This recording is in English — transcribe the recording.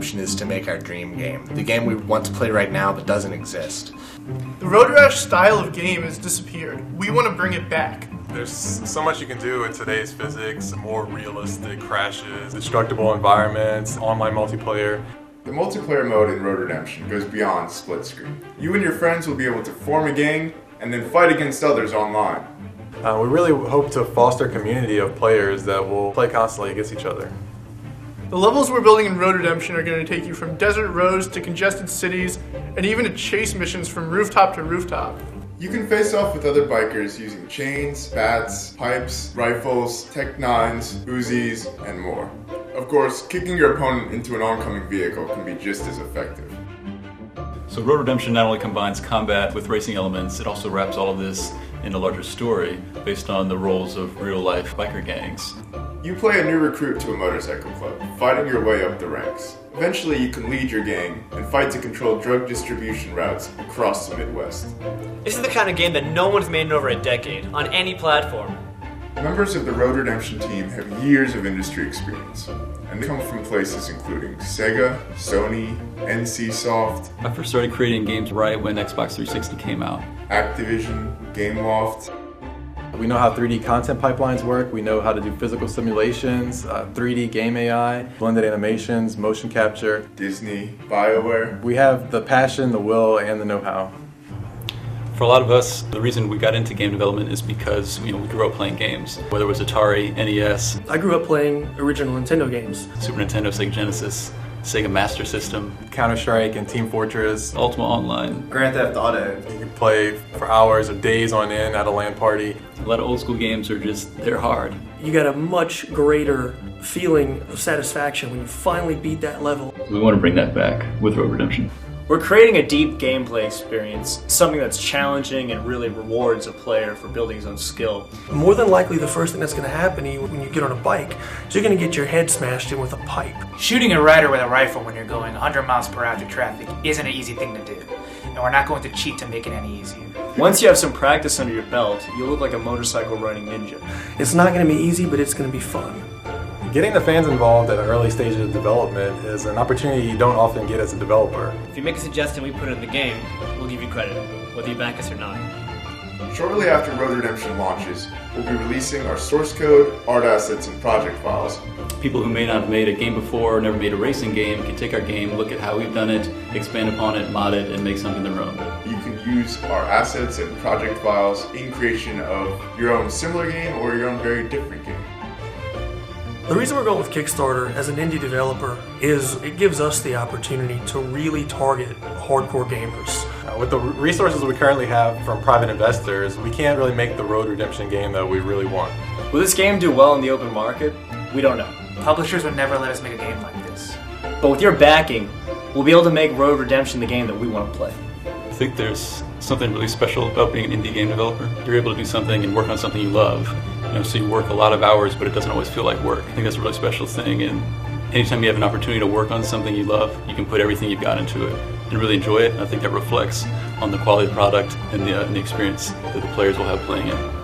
Redemption is to make our dream game. The game we want to play right now but doesn't exist. The Road Rash style of game has disappeared. We want to bring it back. There's so much you can do in today's physics, more realistic crashes, destructible environments, online multiplayer. The multiplayer mode in Road Redemption goes beyond split screen. You and your friends will be able to form a gang and then fight against others online. We really hope to foster a community of players that will play constantly against each other. The levels we're building in Road Redemption are going to take you from desert roads to congested cities, and even to chase missions from rooftop to rooftop. You can face off with other bikers using chains, bats, pipes, rifles, Tech 9s, Uzis, and more. Of course, kicking your opponent into an oncoming vehicle can be just as effective. So Road Redemption not only combines combat with racing elements, it also wraps all of this in a larger story based on the roles of real-life biker gangs. You play a new recruit to a motorcycle club, fighting your way up the ranks. Eventually you can lead your gang and fight to control drug distribution routes across the Midwest. This is the kind of game that no one's made in over a decade, on any platform. Members of the Road Redemption team have years of industry experience, and they come from places including Sega, Sony, NCSoft. I first started creating games right when Xbox 360 came out. Activision, Gameloft. We know how 3D content pipelines work, we know how to do physical simulations, 3D game AI, blended animations, motion capture. Disney, BioWare. We have the passion, the will, and the know-how. For a lot of us, the reason we got into game development is because we grew up playing games. Whether it was Atari, NES, I grew up playing original Nintendo games. Super Nintendo, Sega Genesis, Sega Master System, Counter-Strike and Team Fortress, Ultima Online, Grand Theft Auto. You can play for hours or days on end at a LAN party. A lot of old school games are just, they're hard. You get a much greater feeling of satisfaction when you finally beat that level. We want to bring that back with Road Redemption. We're creating a deep gameplay experience, something that's challenging and really rewards a player for building his own skill. More than likely, the first thing that's going to happen to you when you get on a bike is you're going to get your head smashed in with a pipe. Shooting a rider with a rifle when you're going 100 miles per hour through traffic isn't an easy thing to do, and we're not going to cheat to make it any easier. Once you have some practice under your belt, you'll look like a motorcycle riding ninja. It's not going to be easy, but it's going to be fun. Getting the fans involved at an early stage of development is an opportunity you don't often get as a developer. If you make a suggestion, we put it in the game, we'll give you credit, whether you back us or not. Shortly after Road Redemption launches, we'll be releasing our source code, art assets, and project files. People who may not have made a game before or never made a racing game can take our game, look at how we've done it, expand upon it, mod it, and make something their own. You can use our assets and project files in creation of your own similar game or your own very different game. The reason we're going with Kickstarter as an indie developer is it gives us the opportunity to really target hardcore gamers. With the resources we currently have from private investors, we can't really make the Road Redemption game that we really want. Will this game do well in the open market? We don't know. Publishers would never let us make a game like this. But with your backing, we'll be able to make Road Redemption the game that we want to play. I think there's something really special about being an indie game developer. You're able to do something and work on something you love. So you work a lot of hours, but it doesn't always feel like work. I think that's a really special thing, and anytime you have an opportunity to work on something you love, you can put everything you've got into it and really enjoy it. And I think that reflects on the quality of the product and the experience that the players will have playing it.